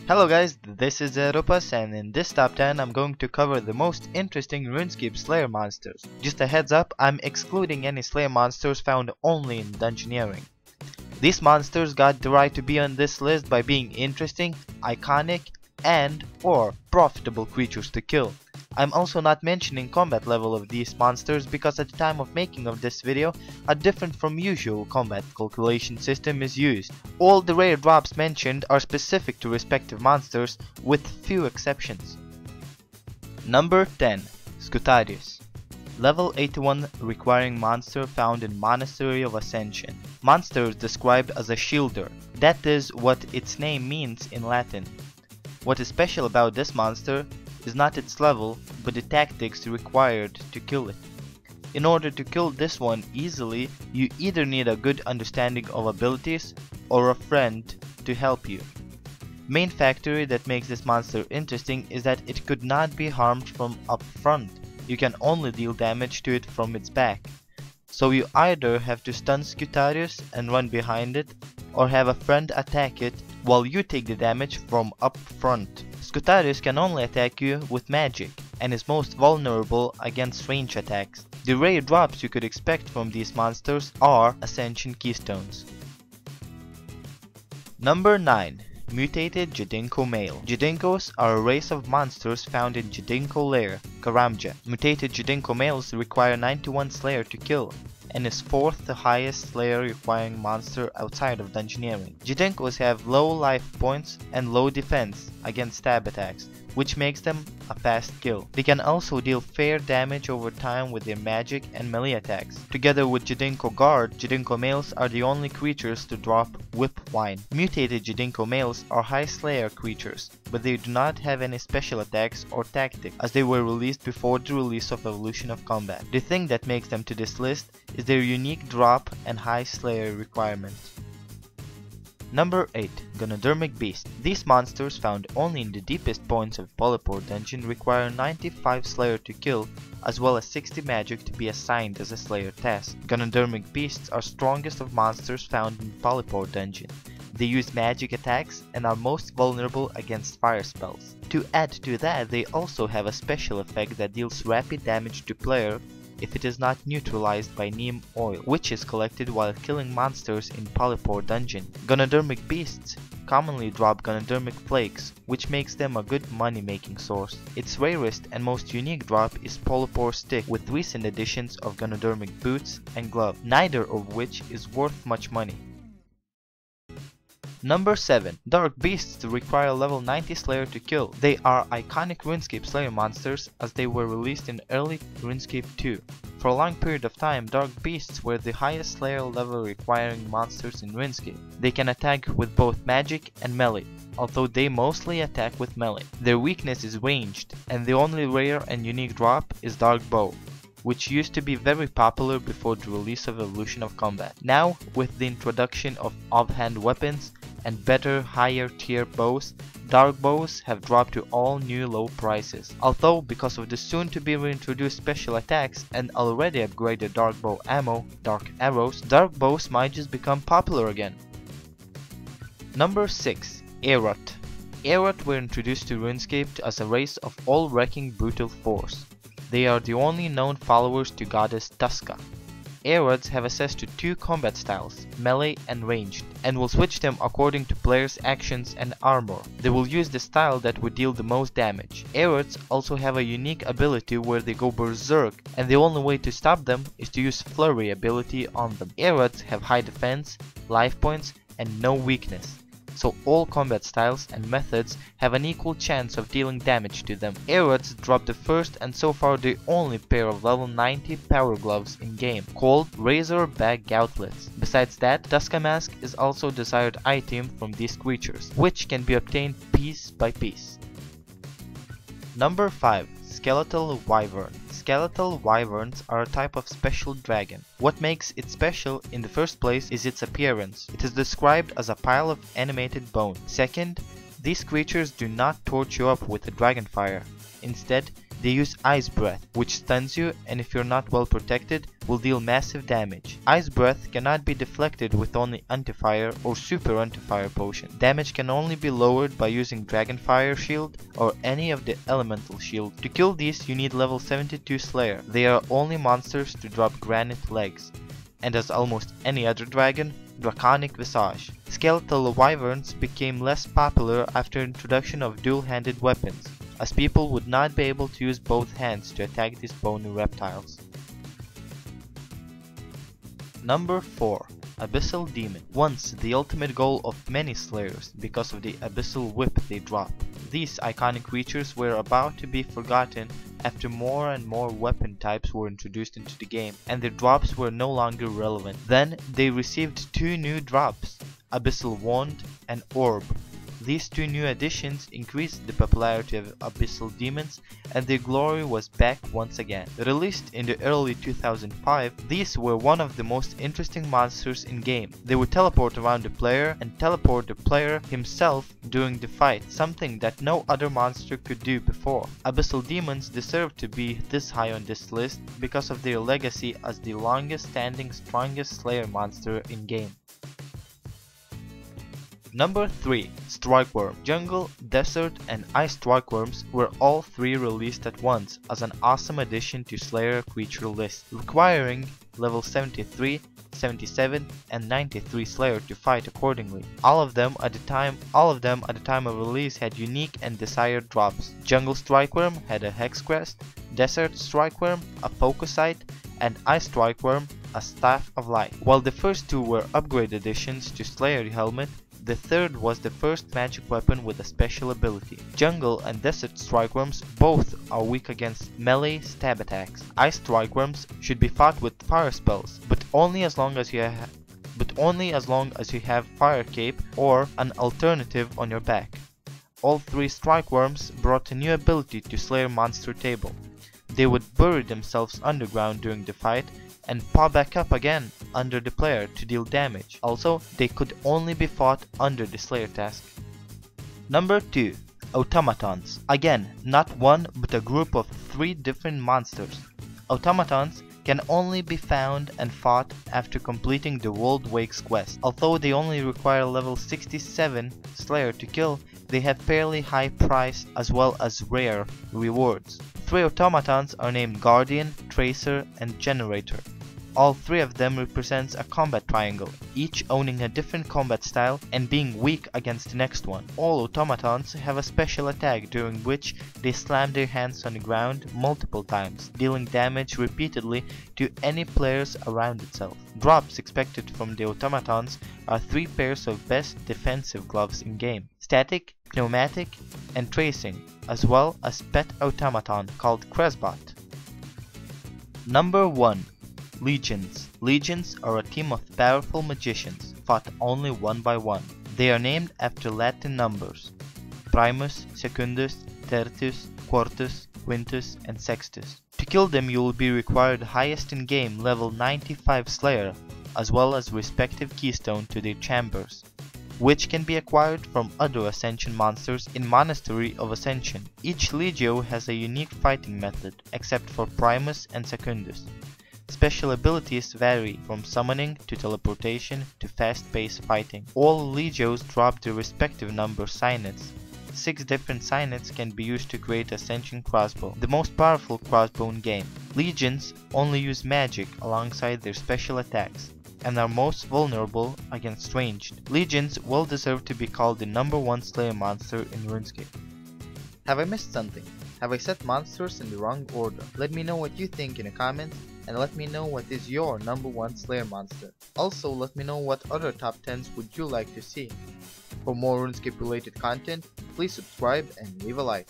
Hello guys, this is Airut, and in this top 10 I'm going to cover the most interesting RuneScape Slayer monsters. Just a heads up, I'm excluding any Slayer monsters found only in dungeoneering. These monsters got the right to be on this list by being interesting, iconic, and/or profitable creatures to kill. I'm also not mentioning combat level of these monsters because at the time of making of this video, a different from usual combat calculation system is used. All the rare drops mentioned are specific to respective monsters with few exceptions. Number 10. Scutarius. Level 81 requiring monster found in Monastery of Ascension. Monster is described as a shielder. That is what its name means in Latin. What is special about this monster is not its level, but the tactics required to kill it. In order to kill this one easily, you either need a good understanding of abilities or a friend to help you. Main factor that makes this monster interesting is that it could not be harmed from up front. You can only deal damage to it from its back. So you either have to stun Scutarius and run behind it, or have a friend attack it while you take the damage from up front. Scutarius can only attack you with magic, and is most vulnerable against range attacks. The rare drops you could expect from these monsters are Ascension Keystones. Number 9. Mutated Jadinko Male. Jadinkos are a race of monsters found in Jadinko lair, Karamja. Mutated Jadinko males require 91 Slayer to kill, and is 4th the highest Slayer requiring monster outside of dungeoneering. Jadinkos have low life points and low defense against stab attacks, which makes them a fast kill. They can also deal fair damage over time with their magic and melee attacks. Together with Jadinko Guard, Jadinko males are the only creatures to drop Whip Wine. Mutated Jadinko males are high Slayer creatures, but they do not have any special attacks or tactics, as they were released before the release of Evolution of Combat. The thing that makes them to this list is their unique drop and high Slayer requirements. Number 8. Ganodermic Beast. These monsters, found only in the deepest points of Polypore dungeon, require 95 Slayer to kill, as well as 60 magic to be assigned as a Slayer task. Ganodermic Beasts are strongest of monsters found in Polypore dungeon. They use magic attacks and are most vulnerable against fire spells. To add to that, they also have a special effect that deals rapid damage to player if it is not neutralized by neem oil, which is collected while killing monsters in Polypore dungeon. Ganodermic Beasts commonly drop Ganodermic Flakes, which makes them a good money-making source. Its rarest and most unique drop is Polypore Stick, with recent additions of Ganodermic Boots and Glove, neither of which is worth much money. Number 7. Dark Beasts require level 90 Slayer to kill. They are iconic RuneScape Slayer monsters as they were released in early RuneScape 2. For a long period of time, Dark Beasts were the highest Slayer level requiring monsters in RuneScape. They can attack with both magic and melee, although they mostly attack with melee. Their weakness is ranged, and the only rare and unique drop is Dark Bow, which used to be very popular before the release of Evolution of Combat. Now, with the introduction of offhand weapons and better higher tier bows, dark bows have dropped to all new low prices. Although, because of the soon to be reintroduced special attacks and already upgraded dark bow ammo, dark arrows, dark bows might just become popular again. Number 6. Airut. Airut were introduced to RuneScape as a race of all-wrecking brutal force. They are the only known followers to goddess Tuska. Airuts have access to 2 combat styles, melee and ranged, and will switch them according to players' actions and armor. They will use the style that would deal the most damage. Airuts also have a unique ability where they go berserk, and the only way to stop them is to use flurry ability on them. Airuts have high defense, life points, and no weakness, so all combat styles and methods have an equal chance of dealing damage to them. Airuts drop the first and so far the only pair of level 90 power gloves in game, called Razor Back Gauntlets. Besides that, Tuska Mask is also a desired item from these creatures, which can be obtained piece by piece. Number 5. Skeletal Wyvern. Skeletal wyverns are a type of special dragon. What makes it special in the first place is its appearance. It is described as a pile of animated bone. Second, these creatures do not torch you up with a dragon fire. Instead, They use Ice Breath, which stuns you and if you're not well protected, will deal massive damage. Ice Breath cannot be deflected with only Anti-Fire or Super Anti-Fire potion. Damage can only be lowered by using Dragonfire Shield or any of the Elemental Shield. To kill these you need level 72 Slayer. They are only monsters to drop granite legs. And as almost any other dragon, Draconic Visage. Skeletal wyverns became less popular after introduction of dual-handed weapons, as people would not be able to use both hands to attack these bony reptiles. Number 4. Abyssal Demon. Once the ultimate goal of many slayers because of the Abyssal Whip they drop. These iconic creatures were about to be forgotten after more and more weapon types were introduced into the game and their drops were no longer relevant. Then they received 2 new drops, Abyssal Wand and Orb. These 2 new additions increased the popularity of Abyssal Demons and their glory was back once again. Released in the early 2005, these were one of the most interesting monsters in game. They would teleport around the player and teleport the player himself during the fight, something that no other monster could do before. Abyssal Demons deserve to be this high on this list because of their legacy as the longest standing strongest slayer monster in game. Number 3. Strikeworm. Jungle, Desert, and Ice Strikeworms were all 3 released at once as an awesome addition to Slayer creature list, requiring level 73, 77, and 93 Slayer to fight accordingly. All of them at the time of release had unique and desired drops. Jungle Strikeworm had a Hex Crest, Desert Strikeworm a Focusite, and Ice Strikeworm a Staff of Light. While the first 2 were upgrade additions to Slayer Helmet, the third was the first magic weapon with a special ability. Jungle and Desert Strikeworms both are weak against melee stab attacks. Ice Strikeworms should be fought with fire spells, but only as long as you have Fire Cape or an alternative on your back. All 3 Strikeworms brought a new ability to Slayer monster table. They would bury themselves underground during the fight and pop back up again under the player to deal damage. Also, they could only be fought under the Slayer task. Number 2. Automatons. Again, not one but a group of 3 different monsters. Automatons can only be found and fought after completing the World Wakes quest. Although they only require level 67 Slayer to kill, they have fairly high price as well as rare rewards. 3 automatons are named Guardian, Tracer, and Generator. All 3 of them represents a combat triangle, each owning a different combat style and being weak against the next one. All automatons have a special attack during which they slam their hands on the ground multiple times, dealing damage repeatedly to any players around itself. Drops expected from the automatons are 3 pairs of best defensive gloves in game: Static, Pneumatic, and Tracing, as well as pet automaton called Cresbot. Number 1. Legions. Legions are a team of powerful magicians, fought only one by one. They are named after Latin numbers: Primus, Secundus, Tertius, Quartus, Quintus, and Sextus. To kill them you will be required highest in game level 95 Slayer, as well as respective keystone to their chambers, which can be acquired from other Ascension monsters in Monastery of Ascension. Each Legio has a unique fighting method, except for Primus and Secundus. Special abilities vary from summoning to teleportation to fast-paced fighting. All Legios drop their respective number signets. 6 different signets can be used to create Ascension Crossbow, the most powerful crossbow in game. Legions only use magic alongside their special attacks, and are most vulnerable against ranged. Legions well deserve to be called the number 1 Slayer monster in RuneScape. Have I missed something? Have I set monsters in the wrong order? Let me know what you think in the comments, and let me know what is your number 1 Slayer monster. Also, let me know what other top 10s would you like to see. For more RuneScape related content, please subscribe and leave a like.